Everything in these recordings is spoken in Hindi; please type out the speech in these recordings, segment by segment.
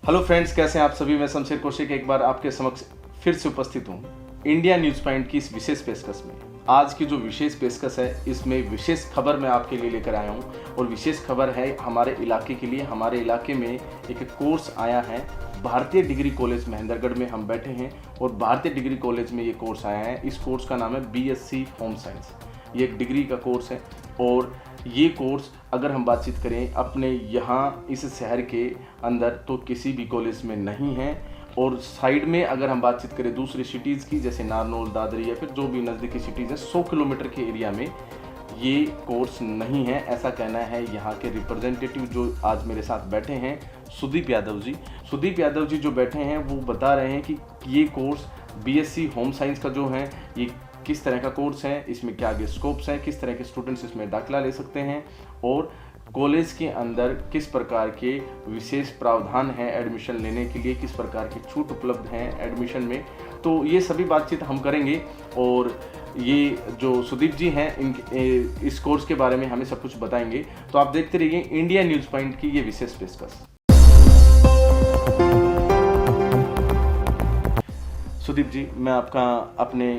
हेलो फ्रेंड्स, कैसे हैं आप सभी। मैं शमशेर कौशिक एक बार आपके समक्ष फिर से उपस्थित हूँ इंडिया न्यूज़ पॉइंट की इस विशेष पेशकश में। आज की जो विशेष पेशकश है, इसमें विशेष खबर मैं आपके लिए लेकर आया हूँ और विशेष खबर है हमारे इलाके के लिए। हमारे इलाके में एक कोर्स आया है, भारतीय डिग्री कॉलेज महेंद्रगढ़ में हम बैठे हैं और भारतीय डिग्री कॉलेज में ये कोर्स आया है। इस कोर्स का नाम है BSc होम साइंस। ये एक डिग्री का कोर्स है और ये कोर्स अगर हम बातचीत करें अपने यहाँ इस शहर के अंदर तो किसी भी कॉलेज में नहीं है। और साइड में अगर हम बातचीत करें दूसरी सिटीज़ की, जैसे नारनौल, दादरी या फिर जो भी नज़दीकी सिटीज़ हैं, 100 किलोमीटर के एरिया में ये कोर्स नहीं है, ऐसा कहना है यहाँ के रिप्रेजेंटेटिव जो आज मेरे साथ बैठे हैं, सुदीप यादव जी। सुदीप यादव जी जो बैठे हैं वो बता रहे हैं कि ये कोर्स BSc होम साइंस का जो है ये किस तरह का कोर्स है, इसमें क्या आगे स्कोप्स हैं, किस तरह के स्टूडेंट्स इसमें दाखिला ले सकते हैं और कॉलेज के अंदर किस प्रकार के विशेष प्रावधान हैं एडमिशन लेने के लिए, किस प्रकार की छूट उपलब्ध हैं एडमिशन में। तो ये सभी बातचीत हम करेंगे और ये जो सुदीप जी हैं इस कोर्स के बारे में हमें सब कुछ बताएंगे। तो आप देखते रहिए इंडिया न्यूज़ पॉइंट की ये विशेष पेशकश। सुदीप जी, मैं आपका अपने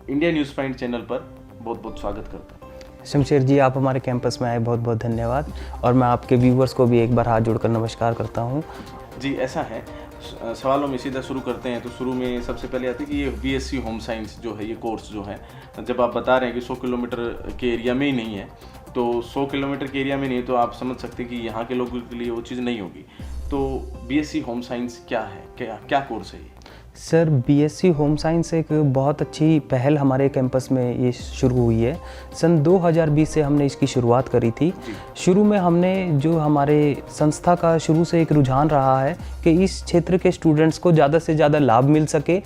इंडिया न्यूज़ पॉइंट चैनल पर बहुत बहुत स्वागत करता हूँ। शमशेर जी, आप हमारे कैंपस में आए, बहुत बहुत धन्यवाद। और मैं आपके व्यूवर्स को भी एक बार हाथ जोड़कर नमस्कार करता हूँ। जी, ऐसा है, सवालों में सीधा शुरू करते हैं। तो शुरू में सबसे पहले आती है कि ये BSc होम साइंस जो है, ये कोर्स जो है, जब आप बता रहे हैं कि 100 किलोमीटर के एरिया में ही नहीं है, तो 100 किलोमीटर के एरिया में नहीं है तो आप समझ सकते हैं कि यहाँ के लोगों के लिए वो चीज़ नहीं होगी। तो BSc होम साइंस क्या है, क्या कोर्स है ये? सर, BSc होम साइंस एक बहुत अच्छी पहल हमारे कैंपस में ये शुरू हुई है। सन 2020 से हमने इसकी शुरुआत करी थी। शुरू में हमने जो हमारे संस्था का शुरू से एक रुझान रहा है कि इस क्षेत्र के स्टूडेंट्स को ज़्यादा से ज़्यादा लाभ मिल सके।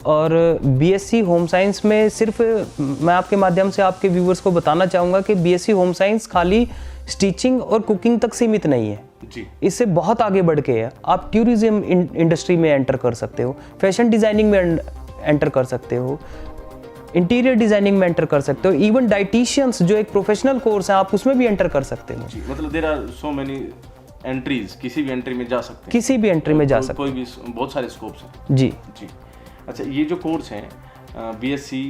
और BSc होम साइंस में सिर्फ मैं आपके माध्यम से आपके व्यूवर्स को बताना चाहूँगा कि BSc होम साइंस खाली स्टिचिंग और कुकिंग तक सीमित नहीं है जी। इससे बहुत आगे बढ़ के है। आप टूरिज्म इंडस्ट्री में एंटर कर सकते हो, फैशन डिजाइनिंग में एंटर कर सकते हो, इंटीरियर डिजाइनिंग में एंटर कर सकते हो, इवन डाइटिशियंस जो एक प्रोफेशनल कोर्स है आप उसमें भी एंटर कर सकते हो। जी, मतलब there are so many entries, किसी भी एंट्री में जा सकते हैं, किसी भी एंट्री में जा सकते कोई भी, बहुत सारे स्कोप्स हैं। जी जी। अच्छा, ये जो कोर्स है BSc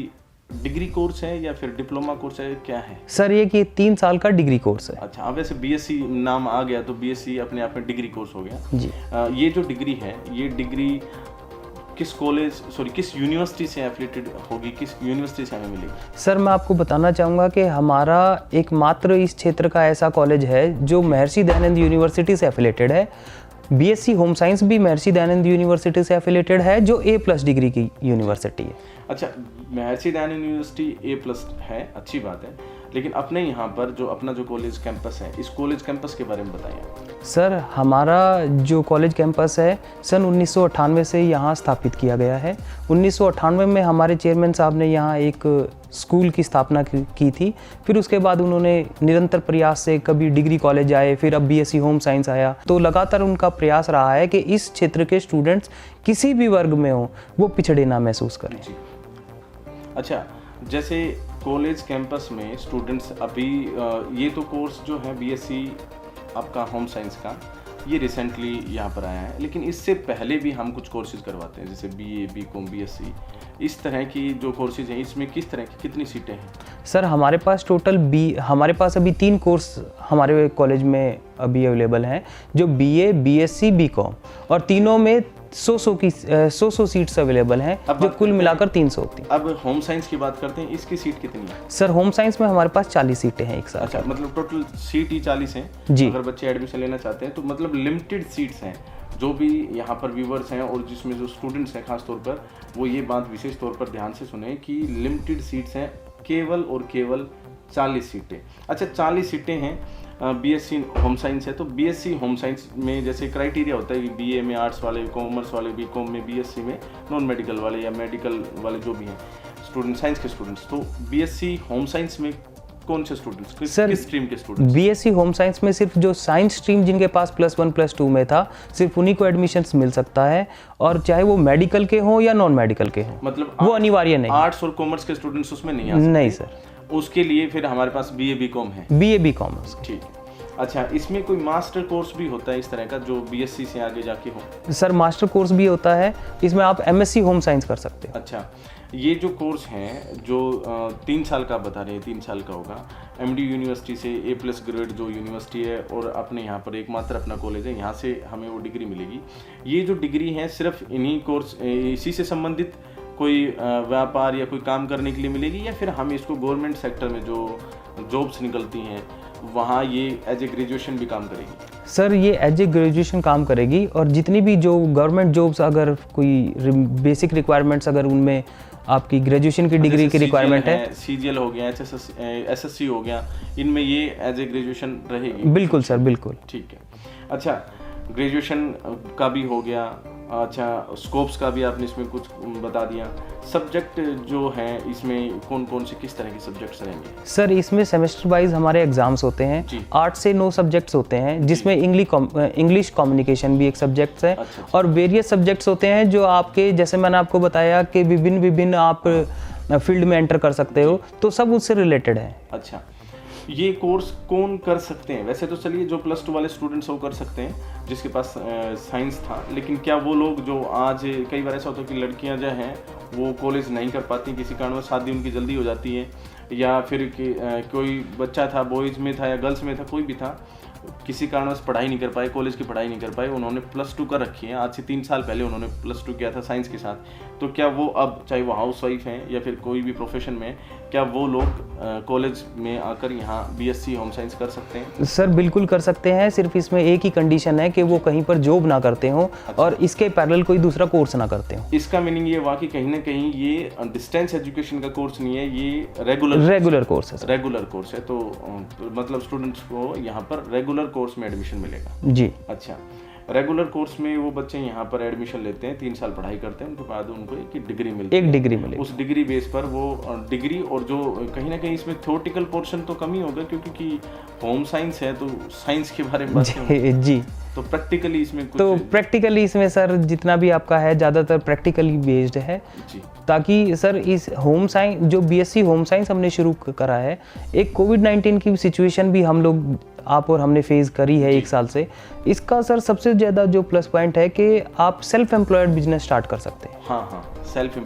डिग्री कोर्स है या फिर डिप्लोमा कोर्स है, क्या है? सर, ये 3 साल का डिग्री कोर्स है। अच्छा, अब वैसे BSc नाम आ गया तो BSc अपने आप में डिग्री कोर्स हो गया जी। ये जो डिग्री है, ये डिग्री किस यूनिवर्सिटी से एफिलिएटेड होगी, किस यूनिवर्सिटी से हमें मिलेगी? सर, मैं आपको बताना चाहूँगा कि हमारा एकमात्र इस क्षेत्र का ऐसा कॉलेज है जो महर्षि दयानंद यूनिवर्सिटी से एफिलिएटेड है। BSc होम साइंस भी महर्षि दयानंद यूनिवर्सिटी से एफिलिएटेड है, जो A+ डिग्री की यूनिवर्सिटी है। अच्छा, महर्षि दयानंद यूनिवर्सिटी A+ है, अच्छी बात है, लेकिन अपने यहाँ पर जो अपना जो कॉलेज कैंपस है, इस कॉलेज कैंपस के बारे में बताइए। सर, हमारा जो कॉलेज कैंपस है सन 1998 से यहाँ स्थापित किया गया है। 1998 में हमारे चेयरमैन साहब ने यहाँ एक स्कूल की स्थापना की थी। फिर उसके बाद उन्होंने निरंतर प्रयास से कभी डिग्री कॉलेज आए, फिर अब BSc होम साइंस आया, तो लगातार उनका प्रयास रहा है कि इस क्षेत्र के स्टूडेंट्स किसी भी वर्ग में हो वो पिछड़े ना महसूस करें। जी। अच्छा, जैसे कॉलेज कैंपस में स्टूडेंट्स अभी ये तो कोर्स जो है BSc आपका होम साइंस का, ये रिसेंटली यहाँ पर आया है, लेकिन इससे पहले भी हम कुछ कोर्सेज करवाते हैं, जैसे BA, BCom, BSc, इस तरह की जो कोर्सेज हैं, इसमें किस तरह की कितनी सीटें हैं? सर, हमारे पास अभी 3 कोर्स हमारे कॉलेज में अभी अवेलेबल हैं, जो BA, BSc, BCom, और तीनों में 100 सीट्स अवेलेबल हैं, जो कुल मिलाकर 300 होती हैं। अब होम साइंस की बात करते हैं, इसकी सीट कितनी है? सर, होम साइंस में हमारे पास 40 सीटें हैं एक साथ। अच्छा, मतलब टोटल सीट ही 40 हैं जी। अगर बच्चे एडमिशन लेना चाहते हैं तो मतलब लिमिटेड सीट्स हैं। जो भी यहाँ पर व्यूवर्स हैं और जिसमें जो स्टूडेंट्स हैं खास तौर पर, वो ये बात विशेष तौर पर ध्यान से सुने कि लिमिटेड सीट्स हैं, केवल और केवल 40 सीटें। अच्छा, 40 सीटें हैं, BSc होम साइंस है। तो BSc होम साइंस में जैसे क्राइटेरिया होता है कि BA में आर्ट्स वाले, कॉमर्स वाले, BCom में, BSc में नॉन मेडिकल वाले या मेडिकल वाले जो भी हैं स्टूडेंट, साइंस के स्टूडेंट्स। तो BSc होम साइंस में कौन से स्टूडेंट्स, किस स्ट्रीम के स्टूडेंट्स? BSc होम साइंस में सिर्फ जो साइंस स्ट्रीम जिनके पास +1 +2 में था, सिर्फ उन्हीं को एडमिशन्स मिल सकता है, और चाहे वो मेडिकल के हों या नॉन मेडिकल के हों, मतलब वो अनिवार्य नहीं। आर्ट्स और कॉमर्स के स्टूडेंट्स उसमें नहीं आ सकते? नहीं सर, उसके लिए फिर हमारे पास BA, BCom है। BA, BCom। ठीक है। अच्छा, इसमें कोई मास्टर कोर्स भी होता है इस तरह का जो बीएससी से आगे जाके हो? सर मास्टर कोर्स भी होता है, इसमें आप एमएससी होम साइंस कर सकते हो। अच्छा, ये जो कोर्स हैं जो 3 साल का बता रहे हैं, 3 साल का होगा, एमडी यूनिवर्सिटी से A+ ग्रेड जो यूनिवर्सिटी है और अपने यहाँ पर एकमात्र अपना कॉलेज है, यहाँ से हमें वो डिग्री मिलेगी। ये जो डिग्री है सिर्फ इन्हीं कोर्स इसी से संबंधित कोई व्यापार या कोई काम करने के लिए मिलेगी, या फिर हम इसको गवर्नमेंट सेक्टर में जो जॉब्स निकलती हैं वहाँ ये एज ए ग्रेजुएशन भी काम करेगी? सर ये एज ए ग्रेजुएशन काम करेगी, और जितनी भी जो गवर्नमेंट जॉब्स अगर कोई बेसिक रिक्वायरमेंट्स अगर उनमें आपकी ग्रेजुएशन की डिग्री की रिक्वायरमेंट है, CGL हो गया, SSC हो गया, इनमें ये एज ए ग्रेजुएशन रहेगी? बिल्कुल सर, बिल्कुल। ठीक है। अच्छा, ग्रेजुएशन का भी हो गया, अच्छा स्कोप्स का भी आपने इसमें कुछ बता दिया। सब्जेक्ट जो हैं इसमें कौन कौन से किस तरह के सब्जेक्ट्स रहेंगे? सर इसमें सेमेस्टर वाइज हमारे एग्जाम्स होते हैं, 8 से 9 सब्जेक्ट्स होते हैं, जिसमें इंग्लिश कम्युनिकेशन भी एक सब्जेक्ट है। अच्छा। और वेरियस सब्जेक्ट्स होते हैं जो आपके, जैसे मैंने आपको बताया कि विभिन्न आप फील्ड में एंटर कर सकते हो, तो सब उससे रिलेटेड है। अच्छा, ये कोर्स कौन कर सकते हैं? वैसे तो चलिए जो +2 वाले स्टूडेंट्स वो कर सकते हैं जिसके पास साइंस था, लेकिन क्या वो लोग जो आज, कई बार ऐसा होता है कि लड़कियां जो हैं वो कॉलेज नहीं कर पाती, किसी कारणवश शादी उनकी जल्दी हो जाती है, या फिर कोई बच्चा था, बॉयज़ में था या गर्ल्स में था, कोई भी था, किसी कारणवश पढ़ाई नहीं कर पाए, कॉलेज की पढ़ाई नहीं कर पाए, उन्होंने +2 कर रखी है, आज से 3 साल पहले उन्होंने +2 किया था साइंस के साथ, तो क्या वो अब, चाहे वो हाउसवाइफ हैं या फिर कोई भी प्रोफेशन में, क्या वो लोग कॉलेज में आकर यहाँ बीएससी होम साइंस कर सकते हैं? सर बिल्कुल कर सकते हैं, सिर्फ इसमें एक ही कंडीशन है कि वो कहीं पर जॉब ना करते हो। अच्छा। और इसके पैरेलल कोई दूसरा कोर्स ना करते हो। इसका मीनिंग ये हुआ कि कहीं ना कहीं ये डिस्टेंस एजुकेशन का कोर्स नहीं है, ये रेगुलर कोर्स है। रेगुलर कोर्स है, तो मतलब स्टूडेंट्स को यहाँ पर रेगुलर कोर्स में एडमिशन मिलेगा? जी। अच्छा, रेगुलर कोर्स में वो बच्चे यहाँ पर एडमिशन लेते हैं, 3 साल पढ़ाई करते हैं, उनके बाद उनको एक डिग्री मिलती है। एक डिग्री मिलेगी। उस डिग्री बेस पर वो डिग्री, और जो कहीं ना कहीं इसमें थ्योरेटिकल पोर्शन तो कम ही होगा क्योंकि होम साइंस है, तो साइंस के बारे में बात जी। तो प्रैक्टिकली इसमें कुछ, तो प्रैक्टिकली इसमें सर जितना भी आपका है ज़्यादातर प्रैक्टिकली बेस्ड है जी। ताकि सर इस होम साइंस, जो बीएससी होम साइंस हमने शुरू करा है, एक कोविड-19 की सिचुएशन भी हम लोग, आप और हमने फेस करी है 1 साल से। इसका सर सबसे ज़्यादा जो प्लस पॉइंट है कि आप सेल्फ एम्प्लॉयड बिजनेस स्टार्ट कर सकते हैं। हाँ, सेल्फ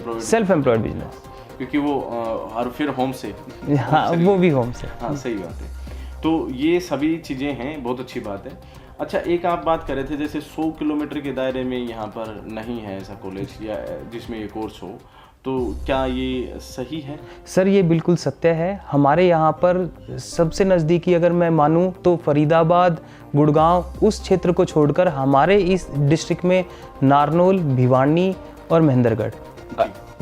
एम्प्लॉयड बिजनेस, क्योंकि वो और फिर होम से, हाँ वो भी होम से, हाँ सही बात है। तो ये सभी चीज़ें हैं, बहुत अच्छी बात है। अच्छा, एक आप बात कर रहे थे जैसे 100 किलोमीटर के दायरे में यहाँ पर नहीं है ऐसा कॉलेज या जिसमें ये कोर्स हो, तो क्या ये सही है? सर ये बिल्कुल सत्य है। हमारे यहाँ पर सबसे नज़दीकी अगर मैं मानूँ तो फरीदाबाद, गुड़गांव, उस क्षेत्र को छोड़कर हमारे इस डिस्ट्रिक्ट में नारनौल, भिवानी और महेंद्रगढ़,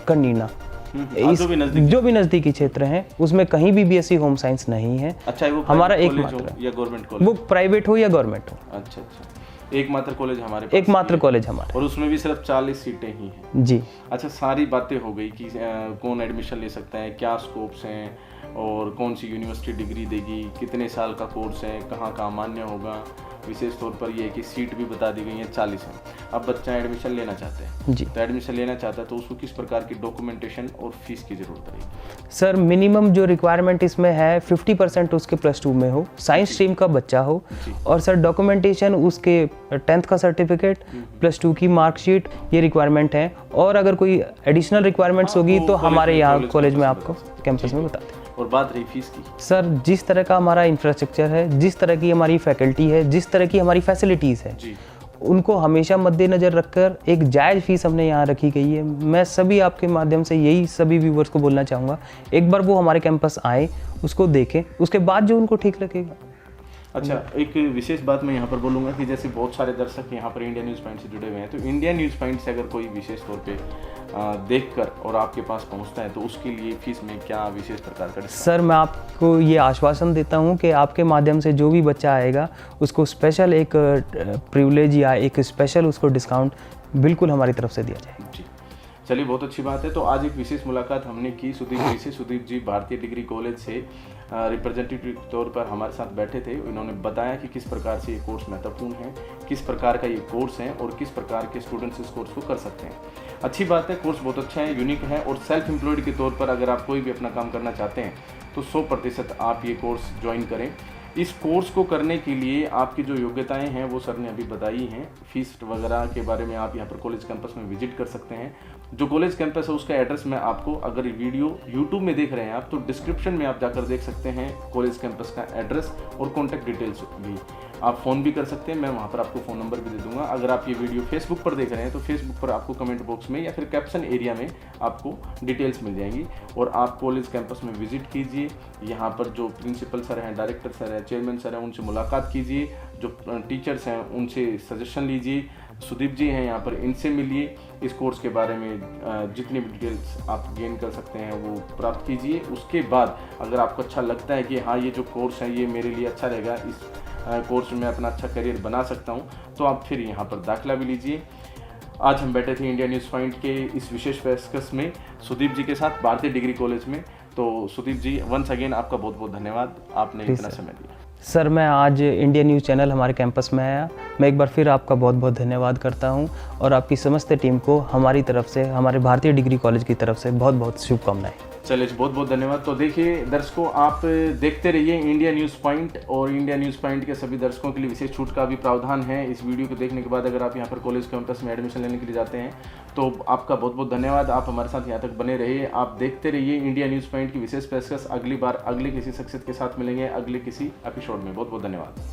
कन्नीना, जो भी नज़दीकी क्षेत्र हैं उसमें कहीं भी बीएससी होम साइंस नहीं है। अच्छा, वो हमारा एकमात्र या गवर्नमेंट कॉलेज, वो प्राइवेट हो या गवर्नमेंट हो। अच्छा, एकमात्र कॉलेज हमारे पास, एकमात्र कॉलेज हमारे, और उसमें भी सिर्फ 40 सीटें ही हैं जी। अच्छा, सारी बातें हो गई कि कौन एडमिशन ले सकता है, क्या स्कोप्स हैं, और कौन सी यूनिवर्सिटी डिग्री देगी, कितने साल का कोर्स है, कहाँ कहाँ मान्य होगा, विशेष तौर पर ये है कि सीट भी बता दी गई है 40 है। अब बच्चा एडमिशन लेना चाहते हैं जी, तो एडमिशन लेना चाहता है तो उसको किस प्रकार की डॉक्यूमेंटेशन और फीस की ज़रूरत पड़ेगी? सर मिनिमम जो रिक्वायरमेंट इसमें है 50% उसके +2 में हो, साइंस स्ट्रीम का बच्चा हो, और सर डॉक्यूमेंटेशन उसके 10th का सर्टिफिकेट, +2 की मार्कशीट, ये रिक्वायरमेंट है। और अगर कोई एडिशनल रिक्वायरमेंट्स होगी तो हमारे यहाँ कॉलेज में आपको कैंपस में बताते हैं। और बात रही फीस की, सर जिस तरह का हमारा इंफ्रास्ट्रक्चर है, जिस तरह की हमारी फैकल्टी है, जिस तरह की हमारी फैसिलिटीज़ है, उनको हमेशा मद्देनज़र रखकर एक जायज़ फीस हमने यहाँ रखी गई है। मैं सभी आपके माध्यम से यही सभी व्यूवर्स को बोलना चाहूँगा, एक बार वो हमारे कैंपस आए, उसको देखें, उसके बाद जो उनको ठीक लगेगा। अच्छा, एक विशेष बात मैं यहाँ पर बोलूँगा कि जैसे बहुत सारे दर्शक यहाँ पर इंडिया न्यूज़ पॉइंट से जुड़े हुए हैं, तो इंडिया न्यूज़ पॉइंट से अगर कोई विशेष तौर पे देखकर और आपके पास पहुँचता है तो उसके लिए फीस में क्या विशेष प्रकार का? सर मैं आपको ये आश्वासन देता हूँ कि आपके माध्यम से जो भी बच्चा आएगा उसको स्पेशल एक प्रिविलेज या एक स्पेशल उसको डिस्काउंट बिल्कुल हमारी तरफ से दिया जाएगा। जी, चलिए बहुत अच्छी बात है। तो आज एक विशेष मुलाकात हमने की सुदीप जी भारतीय डिग्री कॉलेज से रिप्रेजेंटेटिव के तौर पर हमारे साथ बैठे थे। इन्होंने बताया कि किस प्रकार से ये कोर्स महत्वपूर्ण है, किस प्रकार का ये कोर्स है और किस प्रकार के स्टूडेंट्स इस कोर्स को कर सकते हैं। अच्छी बात है, कोर्स बहुत अच्छा है, यूनिक है, और सेल्फ एम्प्लॉयड के तौर पर अगर आप कोई भी अपना काम करना चाहते हैं तो 100% आप ये कोर्स ज्वाइन करें। इस कोर्स को करने के लिए आपकी जो योग्यताएं हैं वो सर ने अभी बताई हैं। फीस वगैरह के बारे में आप यहाँ पर कॉलेज कैंपस में विजिट कर सकते हैं। जो कॉलेज कैंपस है उसका एड्रेस मैं आपको, अगर वीडियो यूट्यूब में देख रहे हैं आप, तो डिस्क्रिप्शन में आप जाकर देख सकते हैं कॉलेज कैंपस का एड्रेस और कॉन्टैक्ट डिटेल्स भी। आप फ़ोन भी कर सकते हैं, मैं वहाँ पर आपको फ़ोन नंबर भी दे दूँगा। अगर आप ये वीडियो फेसबुक पर देख रहे हैं तो फेसबुक पर आपको कमेंट बॉक्स में या फिर कैप्शन एरिया में आपको डिटेल्स मिल जाएंगी और आप कॉलेज कैंपस में विजिट कीजिए। यहाँ पर जो प्रिंसिपल सर हैं, डायरेक्टर सर हैं, चेयरमैन सर हैं, उनसे मुलाकात कीजिए। जो टीचर्स हैं उनसे सजेशन लीजिए। सुदीप जी हैं यहाँ पर, इनसे मिलिए। इस कोर्स के बारे में जितनी भी डिटेल्स आप गेन कर सकते हैं वो प्राप्त कीजिए। उसके बाद अगर आपको अच्छा लगता है कि हाँ ये जो कोर्स है ये मेरे लिए अच्छा रहेगा, इस कोर्स में मैं अपना अच्छा करियर बना सकता हूँ, तो आप फिर यहाँ पर दाखिला भी लीजिए। आज हम बैठे थे इंडिया न्यूज़ पॉइंट के इस विशेष पेशकश में सुदीप जी के साथ भारतीय डिग्री कॉलेज में। तो सुदीप जी, वंस अगेन आपका बहुत बहुत धन्यवाद, आपने इतना समय दिया। सर, मैं आज इंडिया न्यूज़ चैनल हमारे कैंपस में आया, मैं एक बार फिर आपका बहुत बहुत धन्यवाद करता हूं और आपकी समस्त टीम को हमारी तरफ से, हमारे भारतीय डिग्री कॉलेज की तरफ से बहुत बहुत शुभकामनाएं। चलिए, बहुत बहुत धन्यवाद। तो देखिए दर्शकों, आप देखते रहिए इंडिया न्यूज़ पॉइंट, और इंडिया न्यूज़ पॉइंट के सभी दर्शकों के लिए विशेष छूट का भी प्रावधान है। इस वीडियो को देखने के बाद अगर आप यहाँ पर कॉलेज कैंपस में एडमिशन लेने के लिए जाते हैं तो आपका बहुत बहुत धन्यवाद। आप हमारे साथ यहाँ तक बने रहिए, आप देखते रहिए इंडिया न्यूज़ पॉइंट की विशेष पेशकश। अगली बार अगले किसी शख्सियत के साथ मिलेंगे, अगले किसी एपिसोड में। बहुत बहुत धन्यवाद।